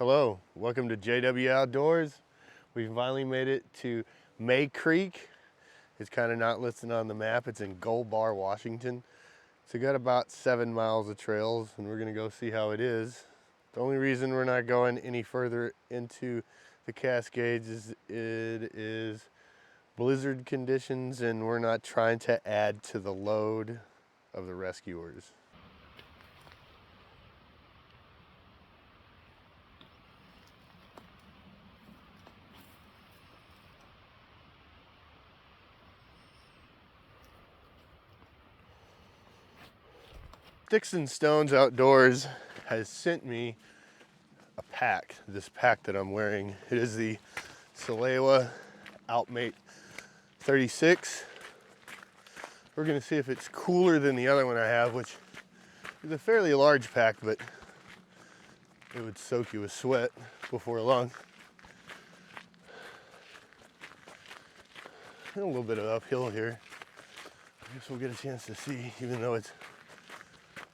Hello, welcome to JW Outdoors. We finally made it to May Creek. It's kind of not listed on the map. It's in Gold Bar, Washington. So we got about 7 miles of trails and we're gonna go see how it is. The only reason we're not going any further into the Cascades is it is blizzard conditions and we're not trying to add to the load of the rescuers. Sticks and Stones Outdoors has sent me a pack, this pack that I'm wearing. It is the Salewa Alp Mate 36. We're gonna see if it's cooler than the other one I have, which is a fairly large pack, but it would soak you with sweat before long. And a little bit of uphill here. I guess we'll get a chance to see, even though it's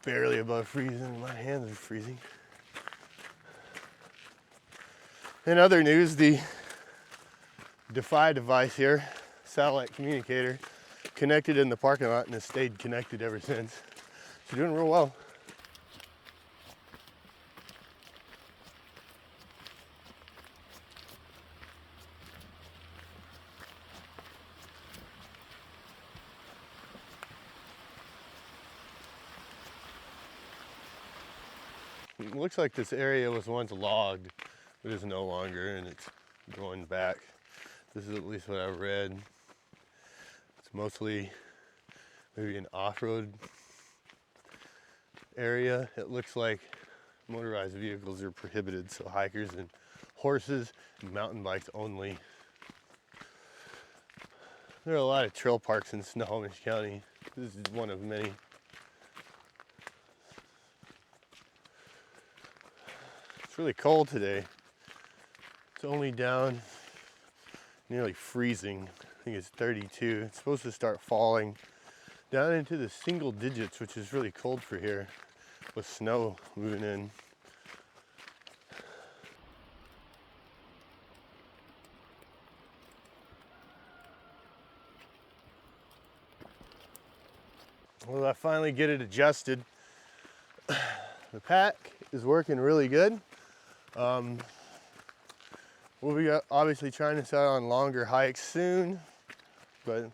barely above freezing. My hands are freezing. In other news, the Defy device here, satellite communicator, connected in the parking lot and has stayed connected ever since. It's doing real well. It looks like this area was once logged, but is no longer, and it's going back. This is at least what I've read. It's mostly maybe an off-road area. It looks like motorized vehicles are prohibited, so hikers and horses and mountain bikes only. There are a lot of trail parks in Snohomish County. This is one of many. It's really cold today. It's only down nearly freezing. I think it's 32. It's supposed to start falling down into the single digits, which is really cold for here with snow moving in. Well, I finally get it adjusted. The pack is working really good. We'll be obviously trying this out on longer hikes soon, but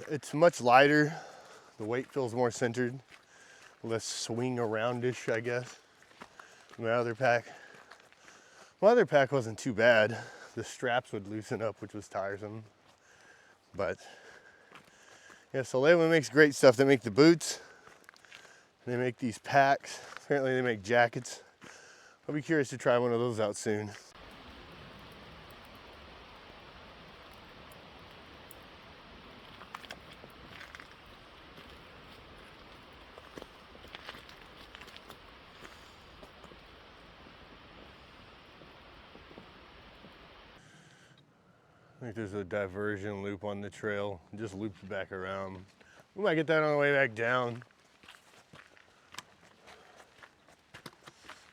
it's much lighter. The weight feels more centered, less swing aroundish, I guess. My other pack wasn't too bad. The straps would loosen up, which was tiresome. But yeah, Salewa makes great stuff. They make the boots, they make these packs. Apparently they make jackets. I'll be curious to try one of those out soon. I think there's a diversion loop on the trail. It just loops back around. We might get that on the way back down.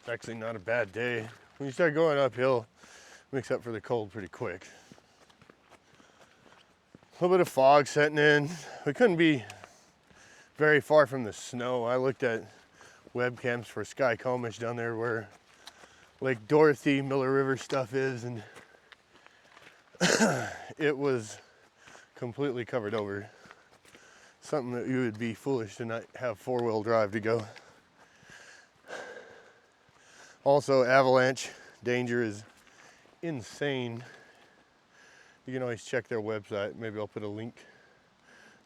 It's actually not a bad day. When you start going uphill, it makes up for the cold pretty quick. A little bit of fog setting in. We couldn't be very far from the snow. I looked at webcams for Skykomish down there where Lake Dorothy, Miller River stuff is, and it was completely covered over. Something that you would be foolish to not have four-wheel drive to go. Also, avalanche danger is insane. You can always check their website. Maybe I'll put a link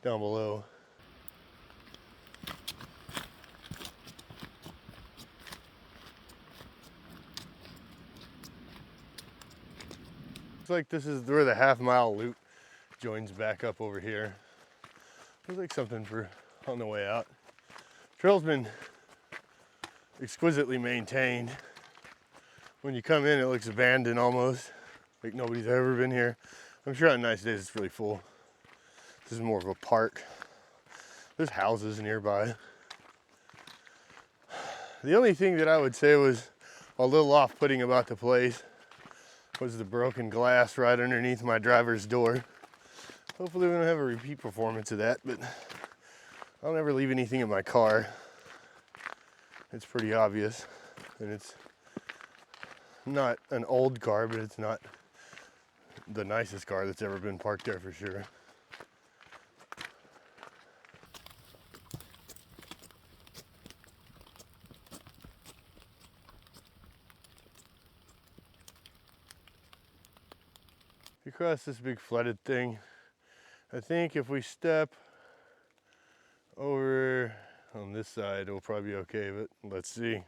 down below. Looks like this is where the half-mile loop joins back up over here. Looks like something for on the way out. Trail's been exquisitely maintained. When you come in, it looks abandoned almost, like nobody's ever been here. I'm sure on nice days it's really full. This is more of a park. There's houses nearby. The only thing that I would say was a little off-putting about the place was the broken glass right underneath my driver's door. Hopefully we don't have a repeat performance of that, but I'll never leave anything in my car. It's pretty obvious, and it's not an old car, but it's not the nicest car that's ever been parked there for sure. Across this big flooded thing, I think if we step over on this side, it'll probably be okay, but let's see.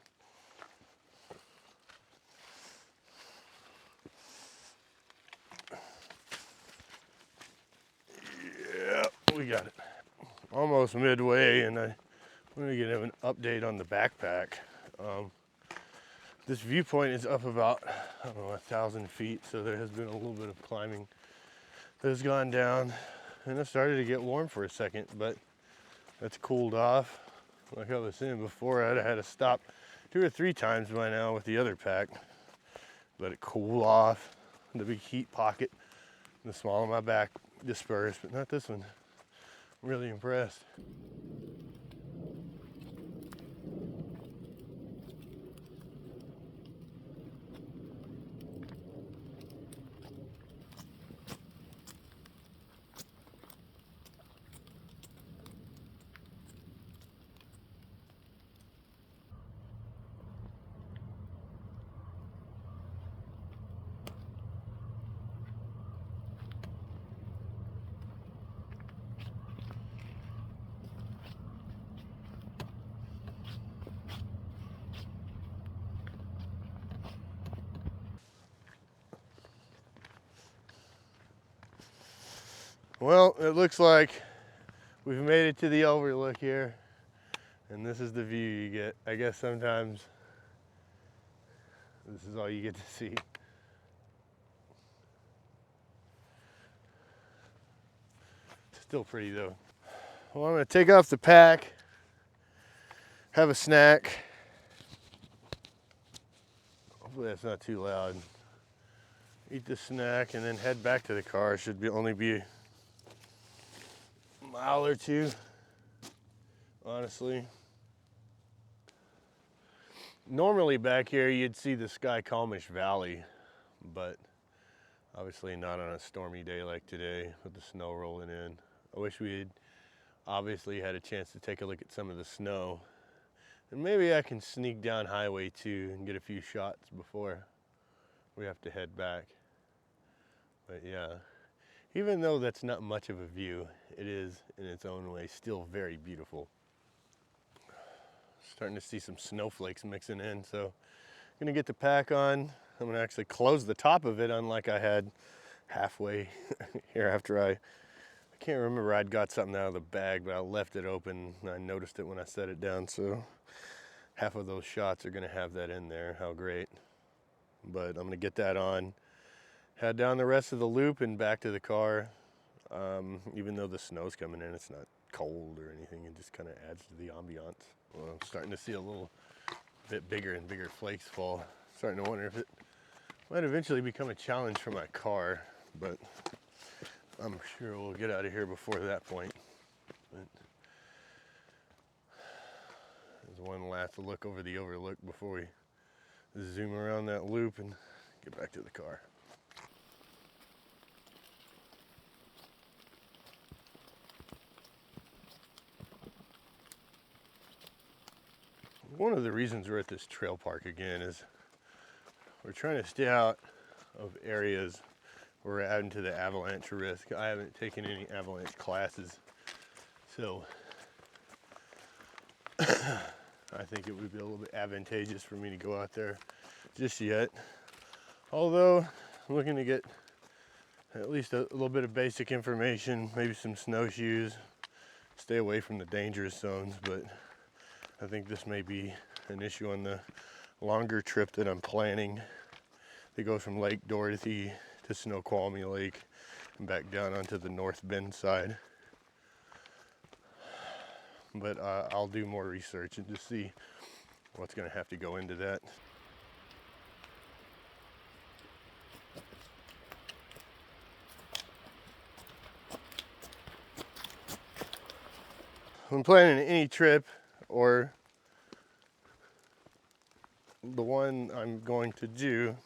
Yeah, we got it. Almost midway, and I'm gonna get an update on the backpack. This viewpoint is up about, I don't know, 1,000 feet, so there has been a little bit of climbing that has gone down, and it started to get warm for a second, but it's cooled off. Like I was saying before, I'd have had to stop 2 or 3 times by now with the other pack. Let it cool off, the big heat pocket, the small of my back dispersed, but not this one. I'm really impressed. Well, it looks like we've made it to the overlook here, and this is the view you get. I guess sometimes this is all you get to see. Still pretty though. Well, I'm gonna take off the pack, have a snack. Hopefully that's not too loud. Eat the snack and then head back to the car. Should be only be a mile or 2, honestly. Normally back here you'd see the Skykomish Valley, but obviously not on a stormy day like today with the snow rolling in. I wish we had obviously had a chance to take a look at some of the snow. And maybe I can sneak down Highway 2 and get a few shots before we have to head back. But yeah, even though that's not much of a view, it is in its own way still very beautiful. Starting to see some snowflakes mixing in, so I'm gonna get the pack on. I'm gonna actually close the top of it, unlike I had halfway here after I can't remember, I'd got something out of the bag, but I left it open and I noticed it when I set it down, so half of those shots are gonna have that in there. How great. But I'm gonna get that on, head down the rest of the loop and back to the car. Even though the snow's coming in, it's not cold or anything. It just kind of adds to the ambiance. Well, I'm starting to see a little bit bigger and bigger flakes fall. Starting to wonder if it might eventually become a challenge for my car, but I'm sure we'll get out of here before that point. But there's one last look over the overlook before we zoom around that loop and get back to the car. One of the reasons we're at this trail park again is we're trying to stay out of areas where we're adding to the avalanche risk. I haven't taken any avalanche classes, so I think it would be a little bit advantageous for me to go out there just yet. Although I'm looking to get at least a little bit of basic information, maybe some snowshoes, stay away from the dangerous zones, but I think this may be an issue on the longer trip that I'm planning. They go from Lake Dorothy to Snoqualmie Lake and back down onto the North Bend side. But I'll do more research and just see what's going to have to go into that. when planning any trip, or the one I'm going to do,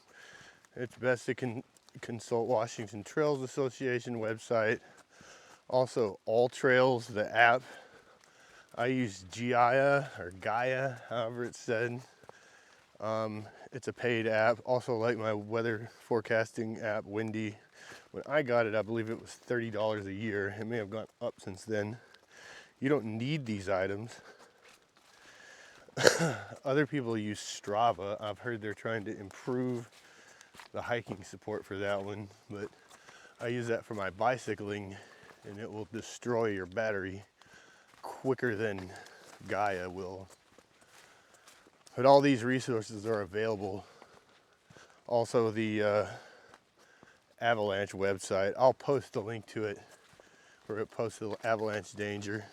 it's best to consult Washington Trails Association website. Also, All Trails, the app. I use Gaia, or Gaia, however it's said. It's a paid app. Also, like my weather forecasting app, Windy. When I got it, I believe it was $30 a year. It may have gone up since then. You don't need these items. Other people use Strava. I've heard they're trying to improve the hiking support for that one, but I use that for my bicycling, and it will destroy your battery quicker than Gaia will. But all these resources are available. Also, the avalanche website, I'll post a link to it where it posts the avalanche danger.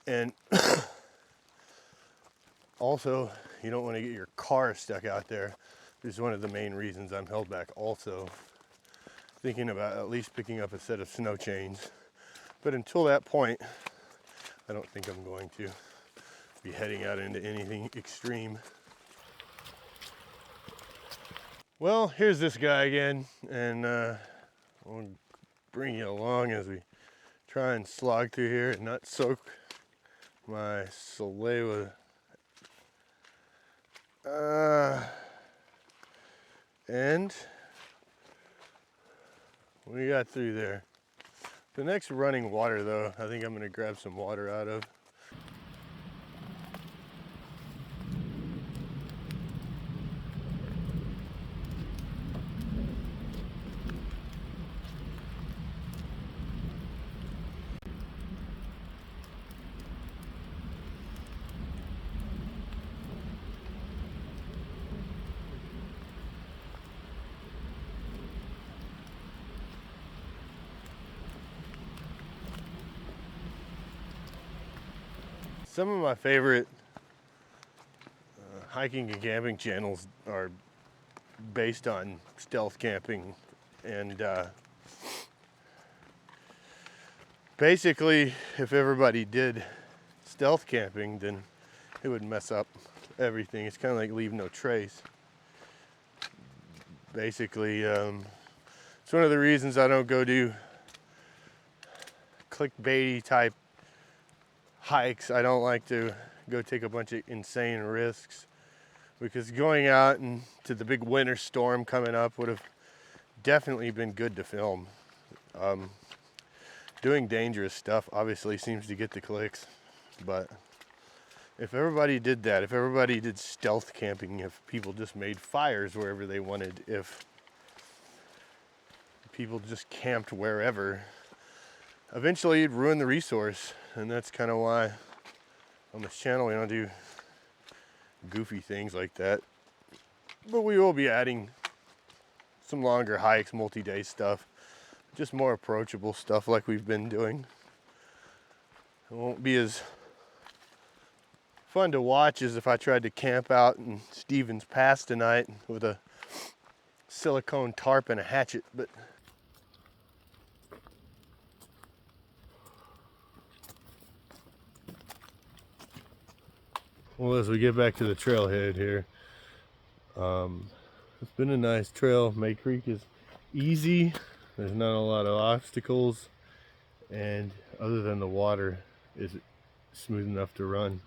And also, you don't want to get your car stuck out there. This is one of the main reasons I'm held back. Also, thinking about at least picking up a set of snow chains. But until that point, I don't think I'm going to be heading out into anything extreme. Well, here's this guy again, and I'll bring you along as we try and slog through here and not soak my Salewa. And we got through there. The next running water, though, I think I'm going to grab some water out of. Some of my favorite hiking and camping channels are based on stealth camping, and basically if everybody did stealth camping, then it would mess up everything. It's kind of like leave no trace. Basically, it's one of the reasons I don't go do clickbaity type hikes. I don't like to go take a bunch of insane risks, because going out into the big winter storm coming up would have definitely been good to film. Doing dangerous stuff obviously seems to get the clicks, but if everybody did that, if everybody did stealth camping, if people just made fires wherever they wanted, if people just camped wherever, eventually it'd ruin the resource. And that's kind of why on this channel we don't do goofy things like that. But we will be adding some longer hikes, multi-day stuff, just more approachable stuff like we've been doing. It won't be as fun to watch as if I tried to camp out in Stevens Pass tonight with a silicone tarp and a hatchet, but well, as we get back to the trailhead here, it's been a nice trail. May Creek is easy. There's not a lot of obstacles, and other than the water, is smooth enough to run.